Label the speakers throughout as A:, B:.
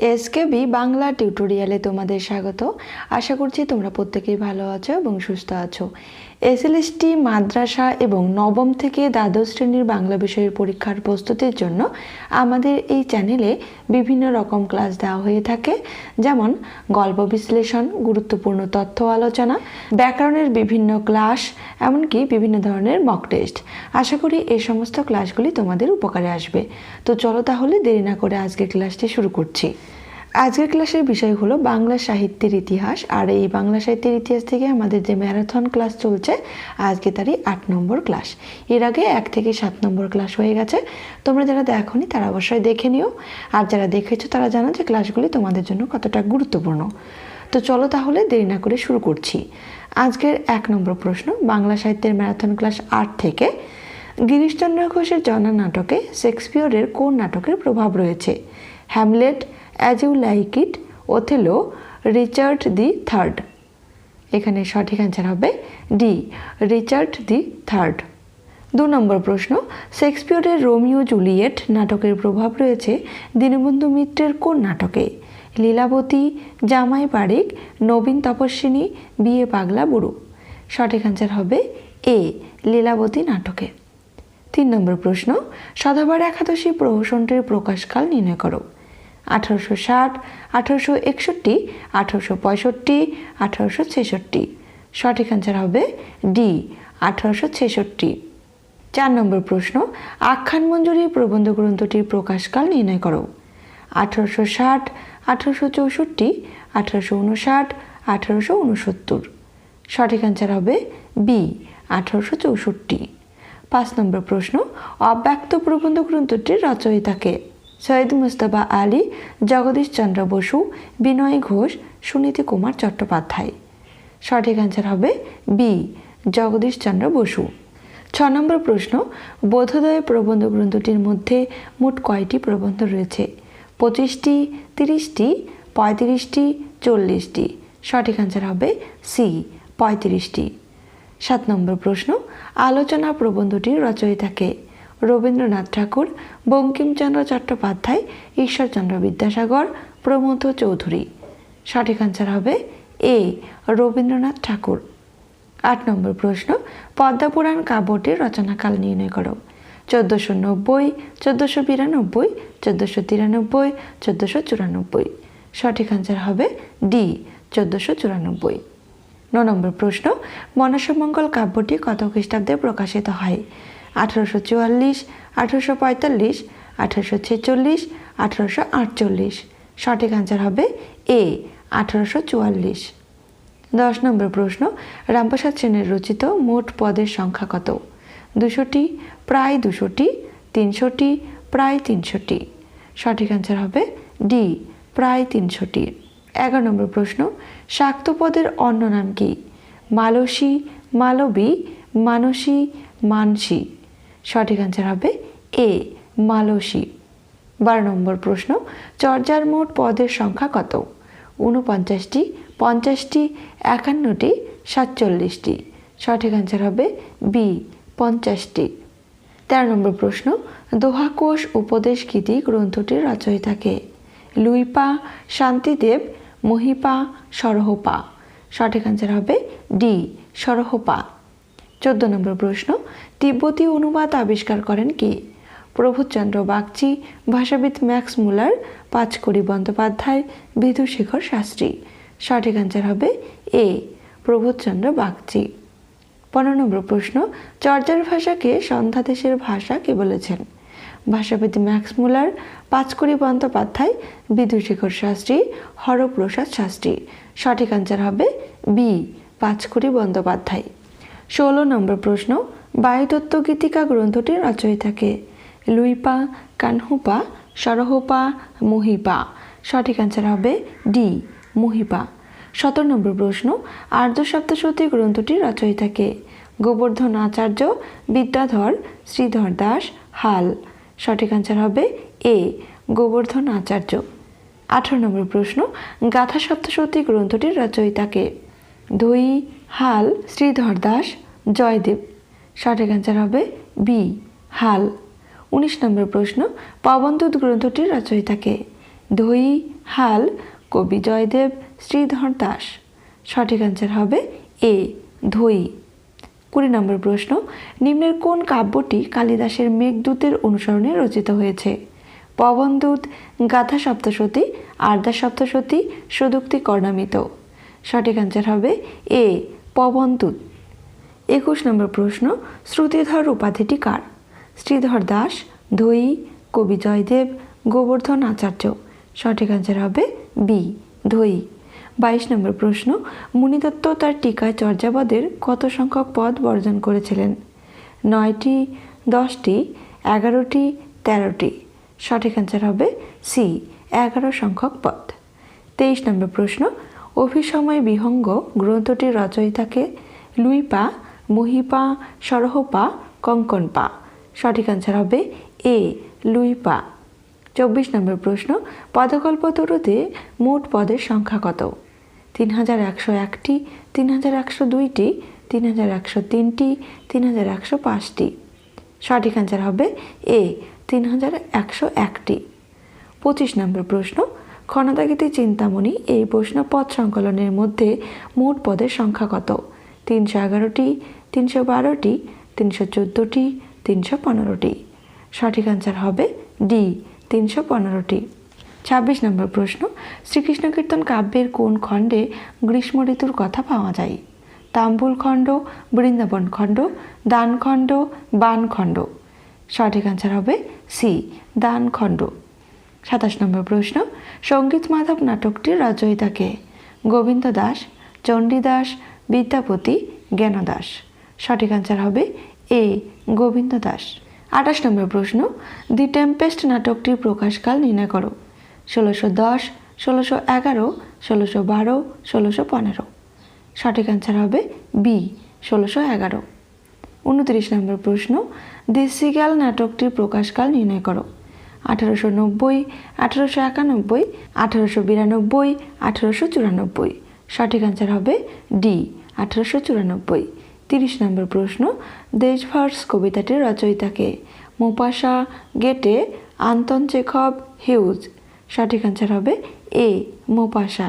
A: SKB Bangla টিউটোরিয়ালে তোমাদের স্বাগত। আশা করছি তোমরা প্রত্যেকেই ভালো আছো এবং সুস্থ আছো। এসএলএসটি মাদ্রাসা এবং নবম থেকে দ্বাদশ শ্রেণীর বাংলা বিষয়ের পরীক্ষার প্রস্তুতির জন্য আমাদের এই চ্যানেলে বিভিন্ন রকম ক্লাস দেওয়া হয়ে থাকে, যেমন গল্প বিশ্লেষণ, গুরুত্বপূর্ণ তথ্য আলোচনা, ব্যাকরণের বিভিন্ন ক্লাস, এমনকি বিভিন্ন ধরনের মক টেস্ট। আশা করি এই সমস্ত ক্লাসগুলি তোমাদের উপকারে আসবে। তো চলো তাহলে দেরি না করে আজকের ক্লাসটি শুরু করছি। আজকের ক্লাসের বিষয় হলো বাংলা সাহিত্যের ইতিহাস। আর এই বাংলা সাহিত্যের ইতিহাস থেকে আমাদের যে ম্যারাথন ক্লাস চলছে, আজকে তারই 8 নম্বর ক্লাস। এর আগে 1 থেকে 7 নম্বর ক্লাস হয়ে গেছে। তোমরা যারা দেখোনি তারা অবশ্যই দেখে নিও, আর যারা দেখেছো তারা জানো যে ক্লাসগুলি তোমাদের জন্য কতটা গুরুত্বপূর্ণ। তো চলো তাহলে দেরি না করে শুরু করছি। আজকের 1 নম্বর প্রশ্ন, বাংলা সাহিত্যের ম্যারাথন ক্লাস 8 থেকে গিরিশচন্দ্র ঘোষের জনা নাটকে শেক্সপিয়রের কোন নাটকের প্রভাব রয়েছে? Hamlet, as you like it, Othello, Richard the third. এখানে সঠিক অ্যান্সার হবে ডি, রিচার্ড দি থার্ড। 2 নম্বর প্রশ্ন, শেক্সপিয়রের রোমিও জুলিয়েট নাটকের প্রভাব রয়েছে দীনবন্ধু মিত্রের কোন নাটকে? লীলাবতী, জামাই বাড়িক, নবীন তপস্বিনী, বিয়ে পাগলা বুড়ো। সঠিক অ্যান্সার হবে এ, লীলাবতী নাটকে। 3 নম্বর প্রশ্ন, সধবার একাদশী প্রহসনটির প্রকাশকাল নির্ণয় করো। 1860, 1861, 1865, 1866। সঠিক অ্যান্সার হবে ডি, 1866। 4 নম্বর প্রশ্ন, আখ্যান মঞ্জুরি প্রবন্ধ গ্রন্থটির প্রকাশকাল নির্ণয় করো। 1860, 1864, 1859, 1869। সঠিক অ্যান্সার হবে বি, 1864। 5 নম্বর প্রশ্ন, অব্যক্ত প্রবন্ধ গ্রন্থটির রচয়িতাকে? সৈয়দ মুস্তফা আলী, জগদীশ চন্দ্র বসু, বিনয় ঘোষ, সুনীতি কুমার চট্টোপাধ্যায়। সঠিক অ্যান্সার হবে বি, জগদীশ চন্দ্র বসু। 6 নম্বর প্রশ্ন, বোধোদয় প্রবন্ধ গ্রন্থটির মধ্যে মোট কয়টি প্রবন্ধ রয়েছে? 25টি, 30টি, 35টি, 40টি। সঠিক অ্যান্সার হবে সি, 35টি। 7 নম্বর প্রশ্ন, আলোচনা প্রবন্ধটির রচয়িতাকে? রবীন্দ্রনাথ ঠাকুর, বঙ্কিমচন্দ্র চট্টোপাধ্যায়, ঈশ্বরচন্দ্র বিদ্যাসাগর, প্রমথ চৌধুরী। সঠিক অ্যান্সার হবে এ, রবীন্দ্রনাথ ঠাকুর। 8 নম্বর প্রশ্ন, পদ্মপুরাণ কাব্যটির রচনাকাল নির্ণয় করো। 1490, 1492, 1493, 1494। সঠিক অ্যান্সার হবে ডি, 1494। 9 নম্বর প্রশ্ন, মনসামঙ্গল কাব্যটি কত খ্রিস্টাব্দে প্রকাশিত হয়? 1844, 1845, 1846, 1848। সঠিক অ্যান্সার হবে এ, 1844। 10 নম্বর প্রশ্ন, রামপ্রসাদ সেনের রচিত মোট পদের সংখ্যা কত? 200টি, প্রায় 200টি, 300টি, প্রায় 300টি। সঠিক অ্যান্সার হবে ডি, প্রায় 300টি। 11 নম্বর প্রশ্ন, শাক্ত পদের অন্য নাম কি? মালসী, মালবী, মানসী, মানসী। সঠিক অ্যান্সার হবে এ, মালসী। 12 নম্বর প্রশ্ন, চর্যার মোট পদের সংখ্যা কত? 49টি, 50টি, 51টি, 47টি। সঠিক অ্যান্সার হবে বি, 50টি। 13 নম্বর প্রশ্ন, দোহাকোষ উপদেশ গীতি গ্রন্থটির রচয়িতাকে? লুইপা, শান্তিদেব, মহিপা, সরহপা। সঠিক অ্যান্সার হবে ডি, সরহপা। 14 নম্বর প্রশ্ন, তিব্বতী অনুবাদ আবিষ্কার করেন কে? প্রবোধচন্দ্র বাগচি, ভাষাবিদ ম্যাক্স মুলার, পাঁচকড়ি বন্দ্যোপাধ্যায়, বিধুশেখর শাস্ত্রী। সঠিক অ্যান্সার হবে এ, প্রবোধচন্দ্র বাগচি। 15 নম্বর প্রশ্ন, চর্যার ভাষাকে সন্ধ্যাদেশের ভাষা কে বলেছেন? ভাষাবিদ ম্যাক্স মুলার, পাঁচকড়ি বন্দ্যোপাধ্যায়, বিধুশেখর শাস্ত্রী, হরপ্রসাদ শাস্ত্রী। সঠিক অ্যান্সার হবে বি, পাঁচকড়ি বন্দ্যোপাধ্যায়। 16 নম্বর প্রশ্ন, বায়ুতত্ত্ব গীতিকা গ্রন্থটির রচয়িতাকে? লুইপা, কানহুপা, সরহপা, মহিপা। সঠিক অ্যান্সার হবে ডি, মহিপা। 17 নম্বর প্রশ্ন, আর্য সপ্তশতী গ্রন্থটির রচয়িতাকে? গোবর্ধন আচার্য, বিদ্যাধর, শ্রীধর দাস, হাল। সঠিক অ্যান্সার হবে এ, গোবর্ধন আচার্য। 18 নম্বর প্রশ্ন, গাথা সপ্তশতী গ্রন্থটির রচয়িতাকে? ধৈ, হাল, শ্রীধর দাস, জয়দেব। সঠিক অ্যান্সার হবে বি, হাল। 19 নম্বর প্রশ্ন, পবনদূত গ্রন্থটির রচয়িতাকে? ধৈ, হাল, কবি জয়দেব, শ্রীধর দাস। সঠিক অ্যান্সার হবে এ, ধৈ। 20 নম্বর প্রশ্ন, নিম্নের কোন কাব্যটি কালিদাসের মেঘদূতের অনুসরণে রচিত হয়েছে? পবনদূত, গাথা সপ্তশতী, আরদা সপ্তশতী, সুদুক্তি কর্ণামিত। সঠিক অ্যান্সার হবে এ, পবনদূত। 21 নম্বর প্রশ্ন, শ্রুতিধর উপাধিটি কার? শ্রীধর দাস, ধৈ, কবি জয়দেব, গোবর্ধন আচার্য। সঠিক অ্যান্সার হবে বি, ধৈ। 22 নম্বর প্রশ্ন, মুনিদত্ত তার টিকায় চর্যাপদের কত সংখ্যক পদ বর্জন করেছিলেন? 9টি, 10টি, 11টি, 13টি। সঠিক অ্যান্সার হবে সি, 11 সংখ্যক পদ। 23 নম্বর প্রশ্ন, অভিসময় বিহঙ্গ গ্রন্থটির রচয়িতাকে? লুইপা, মহিপা, সরহপা, কঙ্কনপা। সঠিক অ্যান্সার হবে এ, লুইপা। 24 নম্বর প্রশ্ন, পদকল্পতরুতে মোট পদের সংখ্যা কত? 3101টি, 3102টি, 3103টি, 3105টি। সঠিক অ্যান্সার হবে এ, 3101টি। 25 নম্বর প্রশ্ন, খনদাগিতে চিন্তামণি এই প্রশ্ন পদ সংকলনের মধ্যে মোট পদের সংখ্যা কত? 311টি, 312টি, 314টি, 315টি। সঠিক অ্যান্সার হবে ডি, 315টি। 26 নম্বর প্রশ্ন, শ্রীকৃষ্ণ কীর্তন কাব্যের কোন খণ্ডে গ্রীষ্ম ঋতুর কথা পাওয়া যায়? তাম্বুল খণ্ড, বৃন্দাবন খণ্ড, দান খণ্ড, বান খণ্ড। সঠিক অ্যান্সার হবে সি, দান খণ্ড। 27 নম্বর প্রশ্ন, সঙ্গীত মাধব নাটকটির রচয়িতাকে? গোবিন্দ দাস, চণ্ডীদাস, বিদ্যাপতি, জ্ঞানদাস। সঠিক অ্যান্সার হবে এ, গোবিন্দ দাস। 28 নম্বর প্রশ্ন, দি টেম্পেস্ট নাটকটির প্রকাশকাল নির্ণয় করো। 1610, 1611, 1612, 1615। সঠিক অ্যান্সার হবে বি, 1611। 29 নম্বর প্রশ্ন, দি সিগাল নাটকটির প্রকাশকাল নির্ণয় করো। 1890, 1891, 1892, 1894। সঠিক অ্যান্সার হবে ডি, 1894। 30 নম্বর প্রশ্ন, দেশভার্স কবিতাটির রচয়িতাকে? মোপাসা, গেটে, আন্তন চেখভ, হিউজ। সঠিক অ্যান্সার হবে এ, মোপাসা।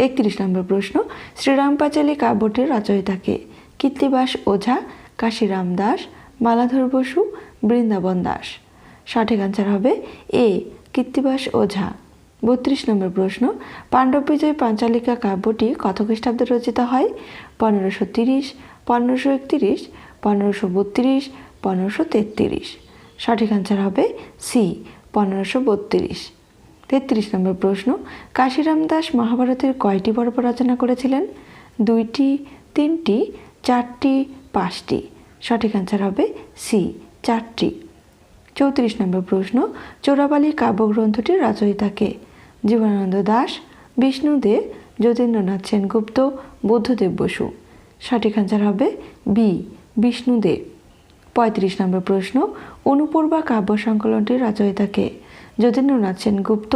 A: 31 নম্বর প্রশ্ন, শ্রীরাম পাঁচালী কাব্যটির রচয়িতাকে? কীর্তিবাস ওঝা, কাশিরাম দাস, মালাধর বসু, বৃন্দাবন দাস। সঠিক অ্যান্সার হবে এ, কীর্তিবাস ওঝা। 32 নম্বর প্রশ্ন, পাণ্ডব বিজয় পাঞ্চালিকা কাব্যটি কত খ্রিস্টাব্দে রচিত হয়? 1530, 1531, 1532, 1533। সঠিক অ্যান্সার হবে সি, 1532। 33 নম্বর প্রশ্ন, কাশিরাম দাস মহাভারতের কয়টি পর্ব রচনা করেছিলেন? 2টি, 3টি, 4টি, 5টি। সঠিক অ্যান্সার হবে সি, 4টি। 34 নম্বর প্রশ্ন, চোরাবালি কাব্যগ্রন্থটির রচয়িতাকে? জীবনানন্দ দাস, বিষ্ণুদেব, যতীন্দ্রনাথ সেনগুপ্ত, বুদ্ধদেব বসু। সঠিক অ্যান্সার হবে বি, বিষ্ণুদেব। 35 নম্বর প্রশ্ন, অনুপূর্বা কাব্য সংকলনটির রচয়িতাকে? যতীন্দ্রনাথ সেনগুপ্ত,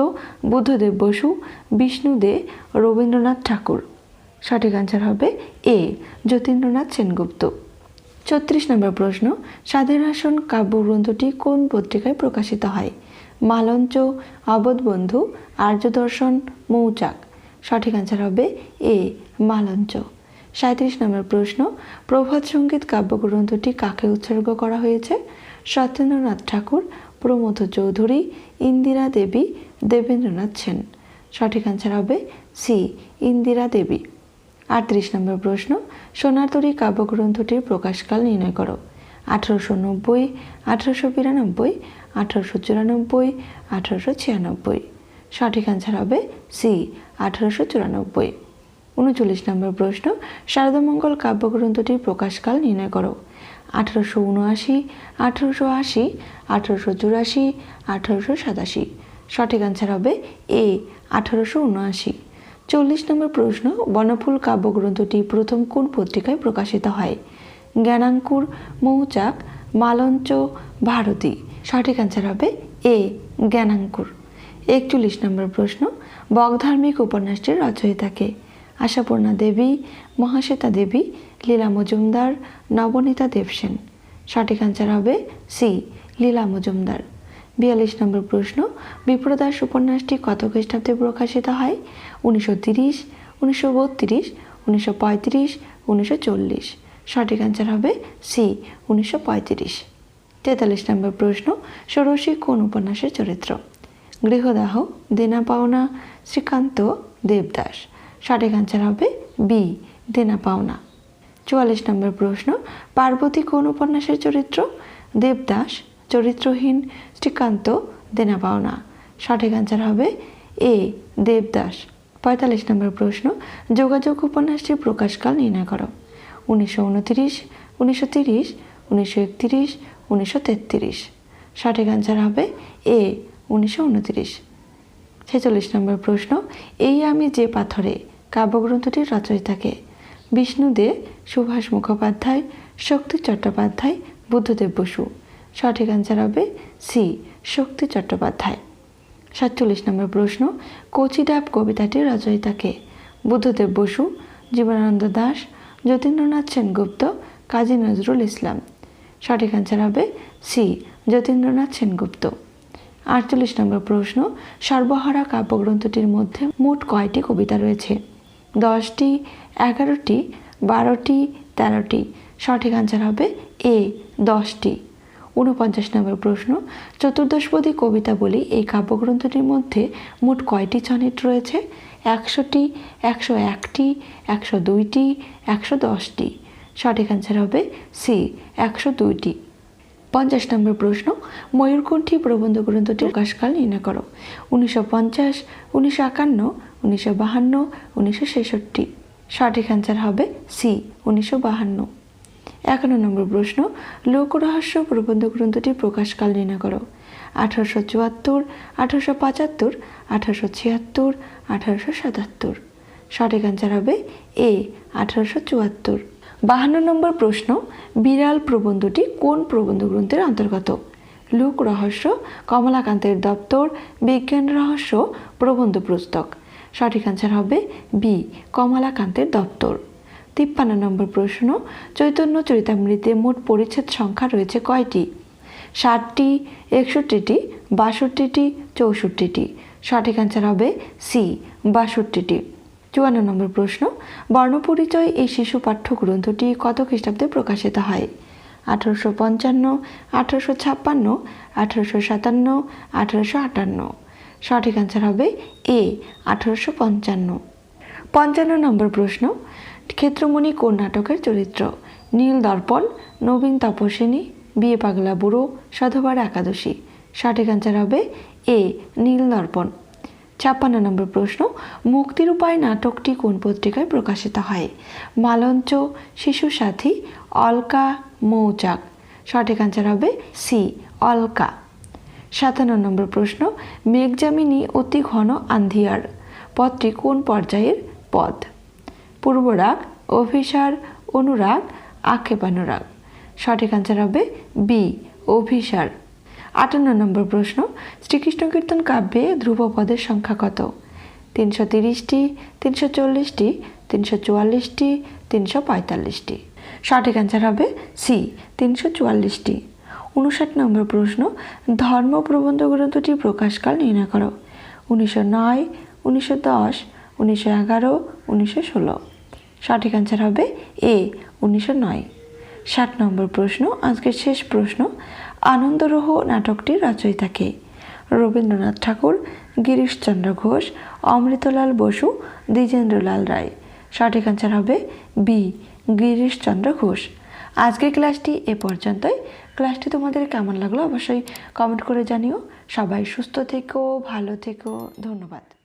A: বুদ্ধদেব বসু, বিষ্ণুদেব, রবীন্দ্রনাথ ঠাকুর। সঠিক অ্যান্সার হবে এ, যতীন্দ্রনাথ সেনগুপ্ত। 34 নম্বর প্রশ্ন, সাধের আসন কাব্যগ্রন্থটি কোন পত্রিকায় প্রকাশিত হয়? মালঞ্চ, অবধবন্ধু, আর্যদর্শন, মৌচাক। সঠিক অ্যান্সার হবে এ, মালঞ্চ। 37 নম্বর প্রশ্ন, প্রভাত সঙ্গীত কাব্যগ্রন্থটি কাকে উৎসর্গ করা হয়েছে? সত্যেন্দ্রনাথ ঠাকুর, প্রমোদ চৌধুরী, ইন্দিরা দেবী, দেবেন্দ্রনাথ সেন। সঠিক অ্যান্সার হবে সি, ইন্দিরা দেবী। 38 নম্বর প্রশ্ন, সোনার তরী কাব্যগ্রন্থটির প্রকাশকাল নির্ণয় করো। 1890, 1892, 1894, 1896। সঠিক অ্যান্সার হবে সি, 1894। 39 নম্বর প্রশ্ন, শারদামঙ্গল কাব্যগ্রন্থটির প্রকাশকাল নির্ণয় করো। 1879, 1880, 1884, 1887। সঠিক অ্যান্সার হবে এ, 1879। 40 নম্বর প্রশ্ন, বনফুল কাব্যগ্রন্থটি প্রথম কোন পত্রিকায় প্রকাশিত হয়? জ্ঞানাঙ্কুর, মৌচাক, মালঞ্চ, ভারতী। সঠিক অ্যান্সার হবে এ, জ্ঞানাঙ্কুর। 41 নম্বর প্রশ্ন, বকধার্মিক উপন্যাসটির রচয়িতাকে? আশাপূর্ণা দেবী, মহাশ্বেতা দেবী, লীলা মজুমদার, নবনীতা দেবসেন। সঠিক অ্যান্সার হবে সি, লীলা মজুমদার। 42 নম্বর প্রশ্ন, বিপ্রদাস উপন্যাসটি কত খ্রিস্টাব্দে প্রকাশিত হয়? 1930, 1932, 1935, 1940। সঠিক অ্যান্সার হবে সি, 1935। 43 নম্বর প্রশ্ন, ষোড়শী কোন উপন্যাসের চরিত্র? গৃহদাহ, দেনা পাওনা, শ্রীকান্ত, দেবদাস। সঠিক অ্যান্সার হবে বি, দেনা পাওনা। 44 নম্বর প্রশ্ন, পার্বতী কোন উপন্যাসের চরিত্র? দেবদাস, চরিত্রহীন, শ্রীকান্ত, দেনা পাওনা। সঠিক অ্যান্সার হবে এ, দেবদাস। 45 নম্বর প্রশ্ন, যোগাযোগ উপন্যাসটির প্রকাশকাল নির্ণয় করো। 1929, 1930, 1931, 1933। সঠিক অ্যান্সার হবে এ, 1929। 46 নম্বর প্রশ্ন, এই আমি যে পাথরে কাব্যগ্রন্থটির রচয়িতাকে? বিষ্ণু দে, সুভাষ মুখোপাধ্যায়, শক্তি চট্টোপাধ্যায়, বুদ্ধদেব বসু। সঠিক অ্যান্সার হবে সি, শক্তি চট্টোপাধ্যায়। 47 নম্বর প্রশ্ন, কচিডাব কবিতাটির রচয়িতাকে? বুদ্ধদেব বসু, জীবনানন্দ দাশ, যতীন্দ্রনাথ সেনগুপ্ত, কাজী নজরুল ইসলাম। সঠিক অ্যান্সার হবে সি, যতীন্দ্রনাথ সেনগুপ্ত। 48 নম্বর প্রশ্ন, সর্বহারা কাব্যগ্রন্থটির মধ্যে মোট কয়টি কবিতা রয়েছে? 10টি, 11টি, 12টি, 13টি। সঠিক অ্যান্সার হবে এ, 10টি। 49 নম্বর প্রশ্ন, চতুর্দশপদী কবিতা বলি এই কাব্যগ্রন্থটির মধ্যে মোট কয়টি সনেট রয়েছে? 100টি, 101টি, 102টি, 110টি। সঠিক অ্যান্সার হবে সি, 102টি। 50 নম্বর প্রশ্ন, ময়ূরকণ্ঠী প্রবন্ধ গ্রন্থটির প্রকাশকাল নির্ণয় করো। 1950, 1951, 1952, 1966। সঠিক অ্যান্সার হবে সি, 1952। 51 নম্বর প্রশ্ন, লোকরহস্য প্রবন্ধ গ্রন্থটির প্রকাশকাল নির্ণয় করো। 1874, 1875, 1876, 1877। সঠিক অ্যান্সার হবে এ, 1874। 52 নম্বর প্রশ্ন, বিড়াল প্রবন্ধটি কোন প্রবন্ধ গ্রন্থের অন্তর্গত? লোক রহস্য, কমলাকান্তের দপ্তর, বিজ্ঞান রহস্য, প্রবন্ধ পুস্তক। সঠিক অ্যান্সার হবে বি, কমলাকান্তের দপ্তর। 53 নম্বর প্রশ্ন, চৈতন্য চরিতামৃতে মোট পরিচ্ছেদ সংখ্যা রয়েছে কয়টি? 60টি, 61টি, 62টি, 64টি। সঠিক অ্যান্সার হবে সি, 62টি। 54 নম্বর প্রশ্ন, বর্ণপরিচয় এই শিশু পাঠ্য গ্রন্থটি কত খ্রিস্টাব্দে প্রকাশিত হয়? 1855, 1856, 1857, 1858। সঠিক অ্যান্সার হবে এ, 1855। 55 নম্বর প্রশ্ন, ক্ষেত্রমণি কোন নাটকের চরিত্র? নীল দর্পণ, নবীন তপস্বিনী, বিয়ে পাগলা বুড়ো, সাধুবার একাদশী। সঠিক অ্যান্সার হবে এ, নীল দর্পণ। 56 নম্বর প্রশ্ন, মুক্তির উপায় নাটকটি কোন পত্রিকায় প্রকাশিত হয়? মালঞ্চ, শিশু সাথী, অলকা, মৌচাক। সঠিক অ্যান্সার হবে সি, অলকা। 57 নম্বর প্রশ্ন, মেঘযামিনী অতি ঘন আন্ধিয়ার পদটি কোন পর্যায়ের পদ? পূর্বরাগ, অভিসার, অনুরাগ, আক্ষেপানুরাগ। সঠিক অ্যান্সার হবে বি, অভিসার। 58 নম্বর প্রশ্ন, শ্রীকৃষ্ণ কীর্তন কাব্যে ধ্রুবপদের সংখ্যা কত? 330টি, 340টি, 344টি, 345টি। সঠিক অ্যান্সার হবে সি, 344টি। 59 নম্বর প্রশ্ন, ধর্ম প্রবন্ধ গ্রন্থটি প্রকাশকাল নির্ণয় করো। 1909, 1910, 1911, 1916। সঠিক অ্যান্সার হবে এ, 1909। 60 নম্বর প্রশ্ন, আজকের শেষ প্রশ্ন, আনন্দরোহ নাটকটির রচয়িতাকে? রবীন্দ্রনাথ ঠাকুর, গিরিশচন্দ্র ঘোষ, অমৃতলাল বসু, দ্বিজেন্দ্রলাল রায়। সঠিক অ্যান্সার হবে বি, গিরিশচন্দ্র ঘোষ। আজকের ক্লাসটি এ পর্যন্তই। ক্লাসটি তোমাদের কেমন লাগলো অবশ্যই কমেন্ট করে জানিও। সবাই সুস্থ থেকো, ভালো থেকো, ধন্যবাদ।